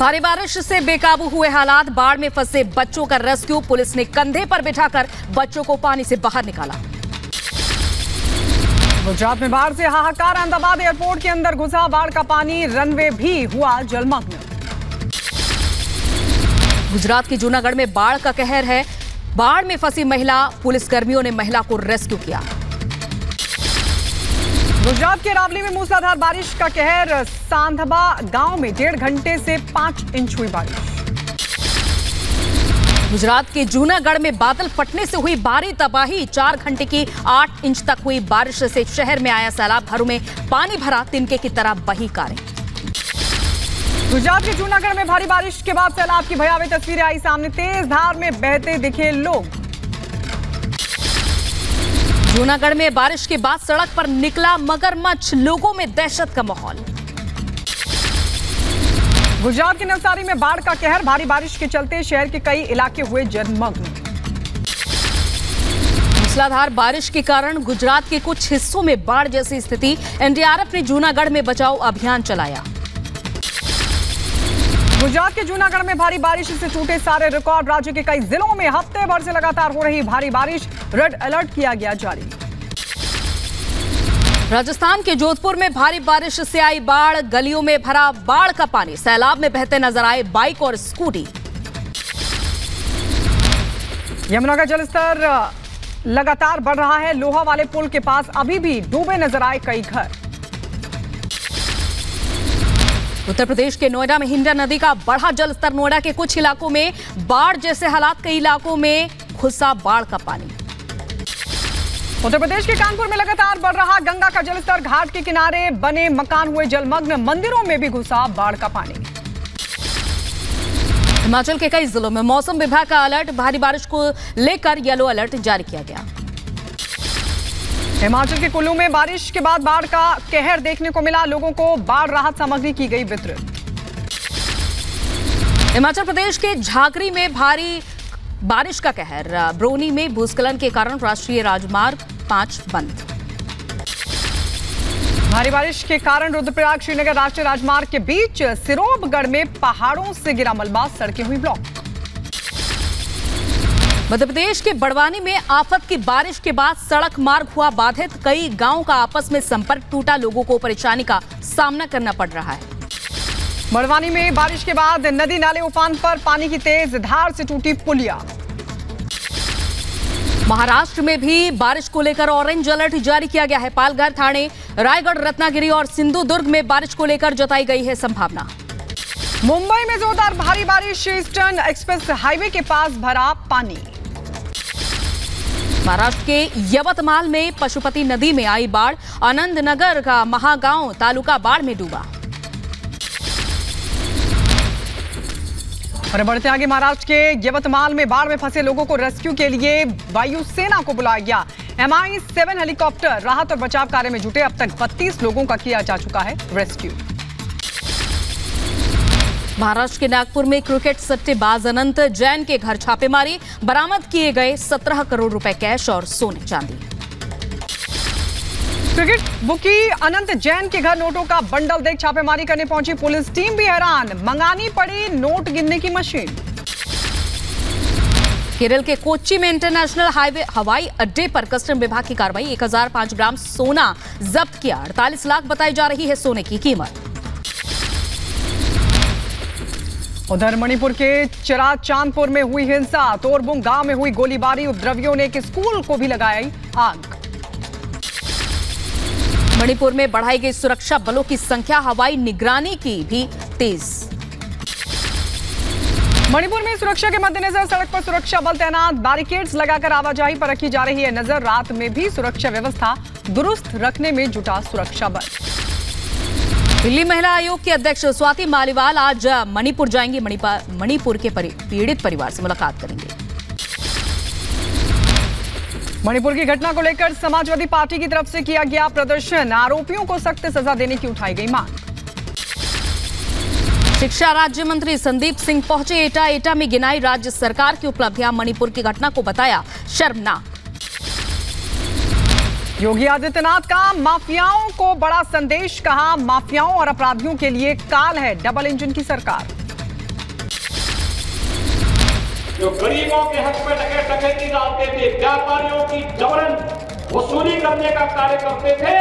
भारी बारिश से बेकाबू हुए हालात, बाढ़ में फंसे बच्चों का रेस्क्यू, पुलिस ने कंधे पर बिठाकर बच्चों को पानी से बाहर निकाला। गुजरात में बाढ़ से हाहाकार, अहमदाबाद एयरपोर्ट के अंदर घुसा बाढ़ का पानी, रनवे भी हुआ जलमग्न। गुजरात के जूनागढ़ में बाढ़ का कहर है, बाढ़ में फंसी महिला, पुलिसकर्मियों ने महिला को रेस्क्यू किया। गुजरात के रावली में मूसलाधार बारिश का कहर, सांधबा गांव में 1.5 घंटे से 5 इंच हुई बारिश। गुजरात के जूनागढ़ में बादल फटने से हुई भारी तबाही, 4 घंटे की 8 इंच तक हुई बारिश से शहर में आया सैलाब, घरों में पानी भरा, तिनके की तरह बही कारें। गुजरात के जूनागढ़ में भारी बारिश के बाद सैलाब की भयावह तस्वीरें आई सामने, तेज धार में बहते दिखे लोग। जूनागढ़ में बारिश के बाद सड़क पर निकला मगरमच्छ, लोगों में दहशत का माहौल। गुजरात के नवसारी में बाढ़ का कहर, भारी बारिश के चलते शहर के कई इलाके हुए जलमग्न। मूसलाधार बारिश के कारण गुजरात के कुछ हिस्सों में बाढ़ जैसी स्थिति, एनडीआरएफ ने जूनागढ़ में बचाव अभियान चलाया। गुजरात के जूनागढ़ में भारी बारिश से टूटे सारे रिकॉर्ड, राज्य के कई जिलों में हफ्ते भर से लगातार हो रही भारी बारिश, रेड अलर्ट किया गया जारी। राजस्थान के जोधपुर में भारी बारिश से आई बाढ़, गलियों में भरा बाढ़ का पानी, सैलाब में बहते नजर आए बाइक और स्कूटी। यमुना का जलस्तर लगातार बढ़ रहा है, लोहा वाले पुल के पास अभी भी डूबे नजर आए कई घर। उत्तर प्रदेश के नोएडा में हिंडा नदी का बढ़ा जलस्तर, नोएडा के कुछ इलाकों में बाढ़ जैसे हालात, कई इलाकों में घुसा बाढ़ का पानी। उत्तर प्रदेश के कानपुर में लगातार बढ़ रहा गंगा का जलस्तर, घाट के किनारे बने मकान हुए जलमग्न, मंदिरों में भी घुसा बाढ़ का पानी। हिमाचल के कई जिलों में मौसम विभाग का अलर्ट, भारी बारिश को लेकर येलो अलर्ट जारी किया गया। हिमाचल के कुल्लू में बारिश के बाद बाढ़ का कहर देखने को मिला, लोगों को बाढ़ राहत सामग्री की गई वितरित। हिमाचल प्रदेश के झाकरी में भारी बारिश का कहर, ब्रोनी में भूस्खलन के कारण राष्ट्रीय राजमार्ग 5 बंद। भारी बारिश के कारण रुद्रप्रयाग श्रीनगर राष्ट्रीय राजमार्ग के बीच सिरोबगढ़ में पहाड़ों से गिरा मलबा, सड़कें हुई ब्लॉक। मध्य प्रदेश के बड़वानी में आफत की बारिश के बाद सड़क मार्ग हुआ बाधित, कई गांवों का आपस में संपर्क टूटा, लोगों को परेशानी का सामना करना पड़ रहा है। बड़वानी में बारिश के बाद नदी नाले उफान पर, पानी की तेज धार से टूटी पुलिया। महाराष्ट्र में भी बारिश को लेकर ऑरेंज अलर्ट जारी किया गया है, पालघर, ठाणे, रायगढ़, रत्नागिरी और सिंधुदुर्ग में बारिश को लेकर जताई गई है संभावना। मुंबई में जोरदार भारी बारिश, ईस्टर्न एक्सप्रेस हाईवे के पास भरा पानी। महाराष्ट्र के यवतमाल में पशुपति नदी में आई बाढ़, आनंदनगर का महागांव तालुका बाढ़ में डूबा। और बढ़ते आगे, महाराष्ट्र के यवतमाल में बाढ़ में फंसे लोगों को रेस्क्यू के लिए वायुसेना को बुलाया गया। MI-7 हेलीकॉप्टर राहत और बचाव कार्य में जुटे, अब तक 32 लोगों का किया जा चुका है रेस्क्यू। महाराष्ट्र के नागपुर में क्रिकेट सट्टेबाज अनंत जैन के घर छापेमारी, बरामद किए गए 17 करोड़ रुपए कैश और सोने चांदी। क्रिकेट बुकी अनंत जैन के घर नोटों का बंडल देख छापेमारी करने पहुंची पुलिस टीम भी हैरान, मंगानी पड़ी नोट गिनने की मशीन। केरल के कोच्चि में इंटरनेशनल हाईवे हवाई अड्डे पर कस्टम विभाग की कार्रवाई, 1005 ग्राम सोना जब्त किया, 48 लाख बताई जा रही है सोने की कीमत। उधर मणिपुर के चराचांदपुर में हुई हिंसा, तोरबुंग गांव में हुई गोलीबारी, उपद्रवियों ने एक स्कूल को भी लगाई आग। मणिपुर में बढ़ाई गई सुरक्षा बलों की संख्या, हवाई निगरानी की भी तेज। मणिपुर में सुरक्षा के मद्देनजर सड़क पर सुरक्षा बल तैनात, बैरिकेड्स लगाकर आवाजाही पर रखी जा रही है नजर, रात में भी सुरक्षा व्यवस्था दुरुस्त रखने में जुटा सुरक्षा बल। दिल्ली महिला आयोग के अध्यक्ष स्वाति मालीवाल आज मणिपुर जाएंगी, मणिपुर के पीड़ित परिवार से मुलाकात करेंगे। मणिपुर की घटना को लेकर समाजवादी पार्टी की तरफ से किया गया प्रदर्शन, आरोपियों को सख्त सजा देने की उठाई गई मांग। शिक्षा राज्य मंत्री संदीप सिंह पहुंचे एटा, एटा में गिनाई राज्य सरकार की उपलब्धियां, मणिपुर की घटना को बताया शर्मनाक। योगी आदित्यनाथ का माफियाओं को बड़ा संदेश, कहा माफियाओं और अपराधियों के लिए काल है डबल इंजन की सरकार। जो गरीबों के हक पे डकैती डालते थे, व्यापारियों की जबरन वसूली करने का कार्य करते थे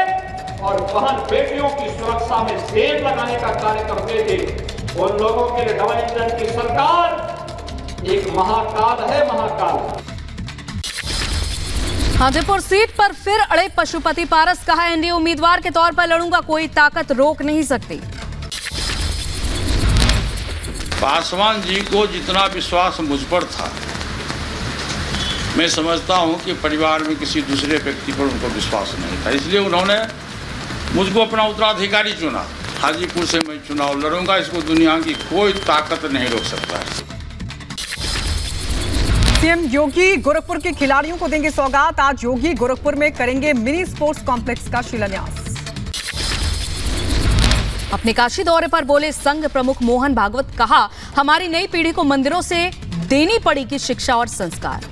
और बहन बेटियों की सुरक्षा में सेब लगाने का कार्य करते थे, उन लोगों के लिए डबल इंजन की सरकार एक महाकाल है, महाकाल। हाजीपुर सीट पर फिर अड़े पशुपति पारस, कहा एनडीए उम्मीदवार के तौर पर लड़ूंगा, कोई ताकत रोक नहीं सकती। पासवान जी को जितना विश्वास मुझ पर था, मैं समझता हूं कि परिवार में किसी दूसरे व्यक्ति पर उनको विश्वास नहीं था, इसलिए उन्होंने मुझको अपना उत्तराधिकारी चुना। हाजीपुर से मैं चुनाव लड़ूंगा, इसको दुनिया की कोई ताकत नहीं रोक सकता है। सीएम योगी गोरखपुर के खिलाड़ियों को देंगे सौगात। आज योगी गोरखपुर में करेंगे मिनी स्पोर्ट्स कॉम्प्लेक्स का शिलान्यास। अपने काशी दौरे पर बोले संघ प्रमुख मोहन भागवत, कहा हमारी नई पीढ़ी को मंदिरों से देनी पड़ेगी शिक्षा और संस्कार।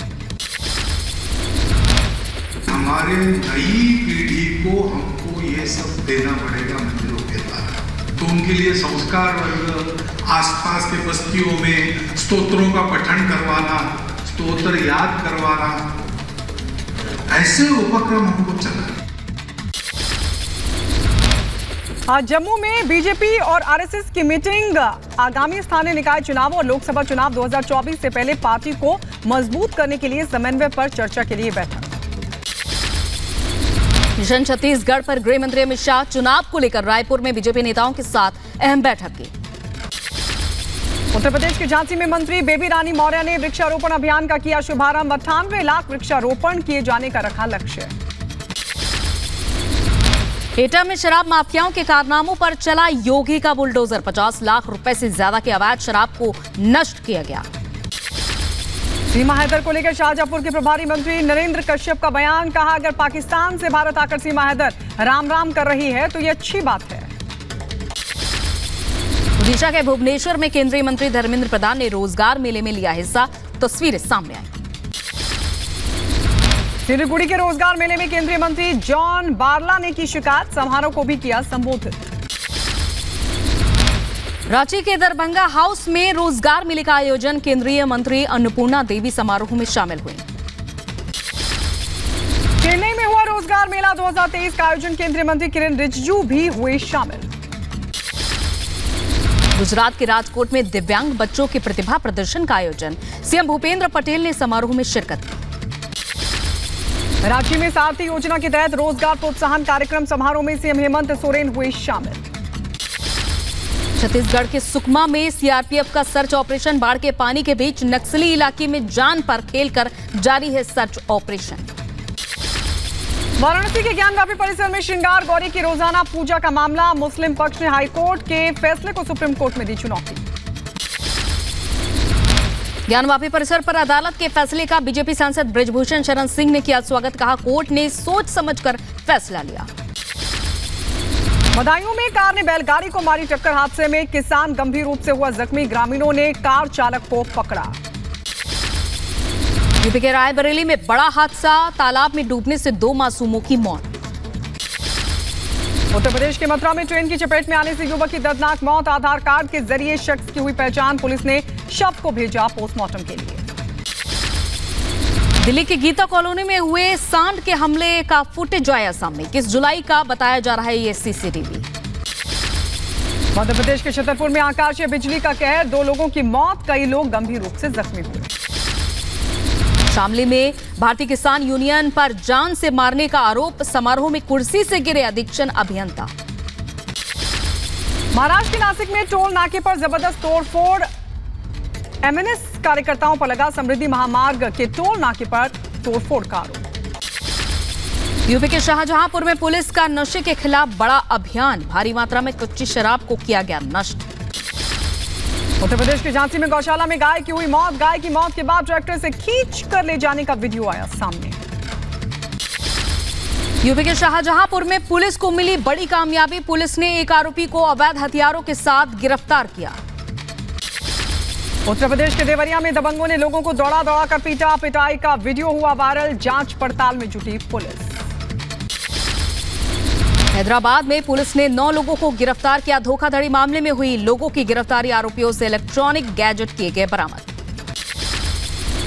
हमारे नई पीढ़ी को हमको ये सब देना पड़ेगा मंदिरों के द्वारा, तो उनके लिए संस्कार वर्ग, आसपास के बस्तियों में स्तोत्रों का पठन करवाना, स्तोत्र याद करवाना, ऐसे उपक्रम हमको चलाना। आज जम्मू में बीजेपी और आरएसएस की मीटिंग। आगामी स्थानीय निकाय चुनाव और लोकसभा चुनाव 2024 से पहले पार्टी को मजबूत करने के लिए समन्वय पर चर्चा के लिए बैठक। मिशन छत्तीसगढ़ पर गृह मंत्री अमित शाह, चुनाव को लेकर रायपुर में बीजेपी नेताओं के साथ अहम बैठक की। उत्तर प्रदेश के झांसी में मंत्री बेबी रानी मौर्य ने वृक्षारोपण अभियान का किया शुभारंभ। 98 लाख वृक्षारोपण किए जाने का रखा लक्ष्य। एटा में शराब माफियाओं के कारनामों पर चला योगी का बुलडोजर। 50 लाख रुपए से ज्यादा की अवैध शराब को नष्ट किया गया। सीमा हैदर को लेकर शाहजहांपुर के प्रभारी मंत्री नरेंद्र कश्यप का बयान, कहा अगर पाकिस्तान से भारत आकर सीमा हैदर राम राम कर रही है तो ये अच्छी बात है। ओडिशा के भुवनेश्वर में केंद्रीय मंत्री धर्मेंद्र प्रधान ने रोजगार मेले में लिया हिस्सा, तस्वीरें सामने आई। सिलीगुड़ी के रोजगार मेले में केंद्रीय मंत्री जॉन बारला ने की शिकायत, समारोह को भी किया संबोधित। रांची के दरभंगा हाउस में रोजगार मेले का आयोजन, केंद्रीय मंत्री अन्नपूर्णा देवी समारोह में शामिल हुई। चेन्नई में हुआ रोजगार मेला 2023 का आयोजन, केंद्रीय मंत्री किरेन रिजिजू भी हुए शामिल। गुजरात के राजकोट में दिव्यांग बच्चों के प्रतिभा प्रदर्शन का आयोजन, सीएम भूपेंद्र पटेल ने समारोह में शिरकत की। रांची में सारथी योजना के तहत रोजगार प्रोत्साहन कार्यक्रम समारोह में सीएम हेमंत सोरेन हुए शामिल। छत्तीसगढ़ के सुकमा में सीआरपीएफ का सर्च ऑपरेशन, बाढ़ के पानी के बीच नक्सली इलाके में जान पर खेलकर जारी है सर्च ऑपरेशन। वाराणसी के ज्ञानवापी परिसर में श्रृंगार गौरी की रोजाना पूजा का मामला, मुस्लिम पक्ष ने हाईकोर्ट के फैसले को सुप्रीम कोर्ट में दी चुनौती। ज्ञानवापी परिसर पर अदालत के फैसले का बीजेपी सांसद बृजभूषण शरण सिंह ने किया स्वागत, कहा कोर्ट ने सोच समझकर फैसला लिया। बदायूं में कार ने बैलगाड़ी को मारी टक्कर, हादसे में किसान गंभीर रूप से हुआ जख्मी, ग्रामीणों ने कार चालक को पकड़ा। यूपी के रायबरेली में बड़ा हादसा, तालाब में डूबने से 2 मासूमों की मौत। उत्तर प्रदेश के मथुरा में ट्रेन की चपेट में आने से युवक की दर्दनाक मौत, आधार कार्ड के जरिए शख्स की हुई पहचान, पुलिस ने शव को भेजा पोस्टमार्टम के लिए। दिल्ली के गीता कॉलोनी में हुए सांड के हमले का फुटेज आया सामने, किस जुलाई का बताया जा रहा है ये सीसीटीवी। मध्य प्रदेश के छतरपुर में आकाशीय बिजली का कहर, 2 लोगों की मौत, कई लोग गंभीर रूप से जख्मी हुए। शामली में भारतीय किसान यूनियन पर जान से मारने का आरोप, समारोह में कुर्सी से गिरे अधीक्षण अभियंता। महाराष्ट्र के नासिक में टोल नाके पर जबरदस्त तोड़फोड़, एमएनएस कार्यकर्ताओं पर लगा समृद्धि महामार्ग के टोल नाके पर तोड़फोड़ का आरोप। यूपी के शाहजहांपुर में पुलिस का नशे के खिलाफ बड़ा अभियान, भारी मात्रा में कच्ची शराब को किया गया नष्ट। उत्तर प्रदेश के झांसी में गौशाला में गाय की हुई मौत, गाय की मौत के बाद ट्रैक्टर से खींच कर ले जाने का वीडियो आया सामने। यूपी के शाहजहांपुर में पुलिस को मिली बड़ी कामयाबी, पुलिस ने एक आरोपी को अवैध हथियारों के साथ गिरफ्तार किया। उत्तर प्रदेश के देवरिया में दबंगों ने लोगों को दौड़ा दौड़ा कर पीटा, पिटाई का वीडियो हुआ वायरल, जांच पड़ताल में जुटी पुलिस। हैदराबाद में पुलिस ने 9 लोगों को गिरफ्तार किया, धोखाधड़ी मामले में हुई लोगों की गिरफ्तारी, आरोपियों से इलेक्ट्रॉनिक गैजेट किए गए बरामद।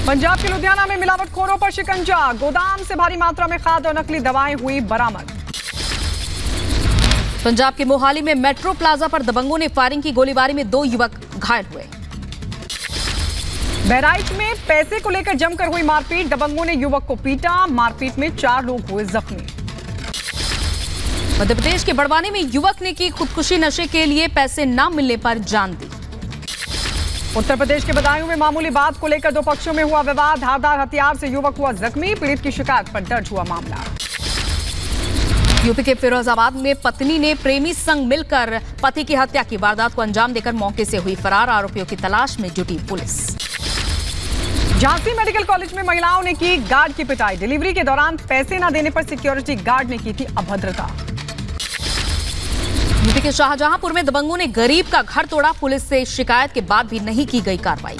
पंजाब के लुधियाना में मिलावटखोरों पर शिकंजा, गोदाम से भारी मात्रा में खाद और नकली दवाएं हुई बरामद। पंजाब के मोहाली में मेट्रो प्लाजा पर दबंगों ने फायरिंग की, गोलीबारी में 2 युवक घायल हुए। बहराइच में पैसे को लेकर जमकर हुई मारपीट, दबंगों ने युवक को पीटा, मारपीट में 4 लोग हुए जख्मी। मध्य प्रदेश के बड़वानी में युवक ने की खुदकुशी, नशे के लिए पैसे न मिलने पर जान दी। उत्तर प्रदेश के बदायूं में मामूली बात को लेकर 2 पक्षों में हुआ विवाद, धारदार हथियार से युवक हुआ जख्मी, पीड़ित की शिकायत पर दर्ज हुआ मामला। यूपी के फिरोजाबाद में पत्नी ने प्रेमी संग मिलकर पति की हत्या की, वारदात को अंजाम देकर मौके से हुई फरार, आरोपियों की तलाश में जुटी पुलिस। झांसी मेडिकल कॉलेज में महिलाओं ने की गार्ड की पिटाई, डिलीवरी के दौरान पैसे न देने पर सिक्योरिटी गार्ड ने की थी अभद्रता। यूपी के शाहजहांपुर में दबंगों ने गरीब का घर तोड़ा, पुलिस से शिकायत के बाद भी नहीं की गई कार्रवाई।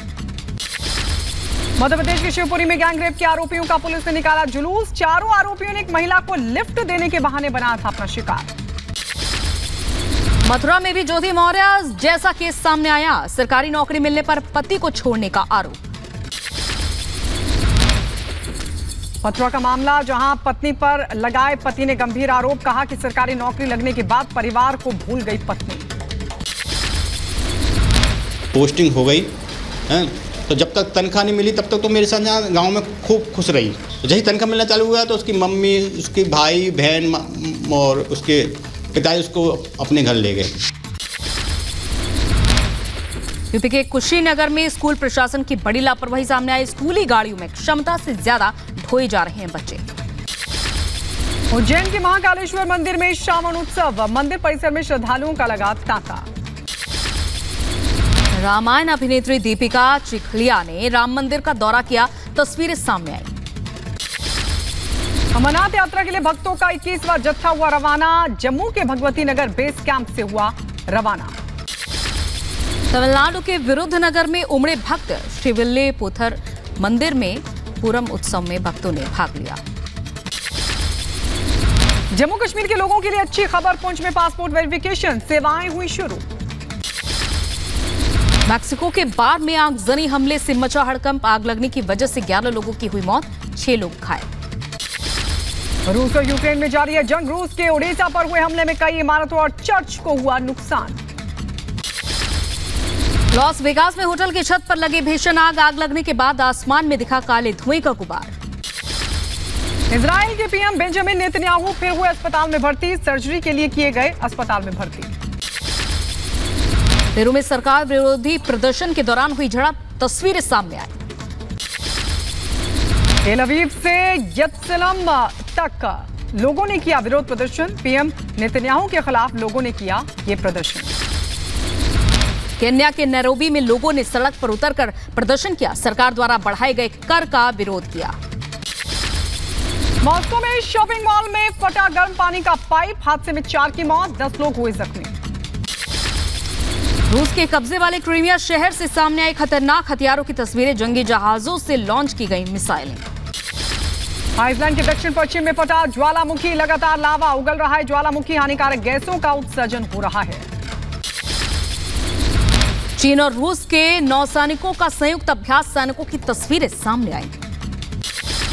मध्य प्रदेश के शिवपुरी में गैंगरेप के आरोपियों का पुलिस ने निकाला जुलूस, 4 आरोपियों ने एक महिला को लिफ्ट देने के बहाने बनाया था अपना शिकार। मथुरा में भी ज्योति मौर्य जैसा केस सामने आया, सरकारी नौकरी मिलने पर पति को छोड़ने का आरोप। मथुरा का मामला, जहां पत्नी पर लगाए पति ने गंभीर आरोप, कहा कि सरकारी नौकरी लगने के बाद परिवार को भूल गई पत्नी। पोस्टिंग हो गई है तो जब तक तनख्वाह नहीं मिली तब तक तो मेरे साथ यहाँ गाँव में खूब खुश रही। तो जैसे तनख्वाह मिलना चालू हुआ तो उसकी मम्मी, उसके भाई बहन और उसके पिताजी उसको अपने घर ले गए। यूपी के कुशीनगर में स्कूल प्रशासन की बड़ी लापरवाही सामने आई, स्कूली गाड़ियों में क्षमता से ज्यादा ढोए जा रहे हैं बच्चे। उज्जैन के महाकालेश्वर मंदिर में श्रावण उत्सव, मंदिर परिसर में श्रद्धालुओं का लगा तांता। रामायण अभिनेत्री दीपिका चिखलिया ने राम मंदिर का दौरा किया, तस्वीरें सामने आई। अमरनाथ यात्रा के लिए भक्तों का 21वां जत्था हुआ रवाना, जम्मू के भगवती नगर बेस कैंप से हुआ रवाना। तमिलनाडु के विरुद्धनगर में उमड़े भक्त, श्रीविल्लीपुथर मंदिर में पूरम उत्सव में भक्तों ने भाग लिया। जम्मू कश्मीर के लोगों के लिए अच्छी खबर, पुंछ में पासपोर्ट वेरिफिकेशन सेवाएं हुई शुरू। मैक्सिको के बाढ़ में आगजनी हमले से मचा हड़कंप, आग लगने की वजह से 11 लोगों की हुई मौत, 6 लोग घायल। रूस और यूक्रेन में जारी है जंग, रूस के ओडेसा पर हुए हमले में कई इमारतों और चर्च को हुआ नुकसान। लॉस वेगास में होटल की छत पर लगे भीषण आग लगने के बाद आसमान में दिखा काले धुएं का गुबार। इजराइल के पीएम बेंजामिन नेतन्याहू फिर हुए अस्पताल में भर्ती, सर्जरी के लिए किए गए अस्पताल में भर्ती। पेरू में सरकार विरोधी प्रदर्शन के दौरान हुई झड़प, तस्वीरें सामने आई। तेल अवीव से यरूशलेम तक लोगों ने किया विरोध प्रदर्शन, पीएम नेतन्याहू के खिलाफ लोगों ने किया ये प्रदर्शन। केन्या के नैरोबी में लोगों ने सड़क पर उतरकर प्रदर्शन किया, सरकार द्वारा बढ़ाए गए कर का विरोध किया। मॉस्को में शॉपिंग मॉल में फटा गर्म पानी का पाइप, हादसे में 4 की मौत, 10 लोग हुए जख्मी। रूस के कब्जे वाले क्रीमिया शहर से सामने आई खतरनाक हथियारों की तस्वीरें, जंगी जहाजों से लॉन्च की गई मिसाइलें। आइसलैंड के दक्षिण पश्चिम में फटा ज्वालामुखी, लगातार लावा उगल रहा है, ज्वालामुखी हानिकारक गैसों का उत्सर्जन हो रहा है। चीन और रूस के नौसैनिकों का संयुक्त अभ्यास, सैनिकों की तस्वीरें सामने आई।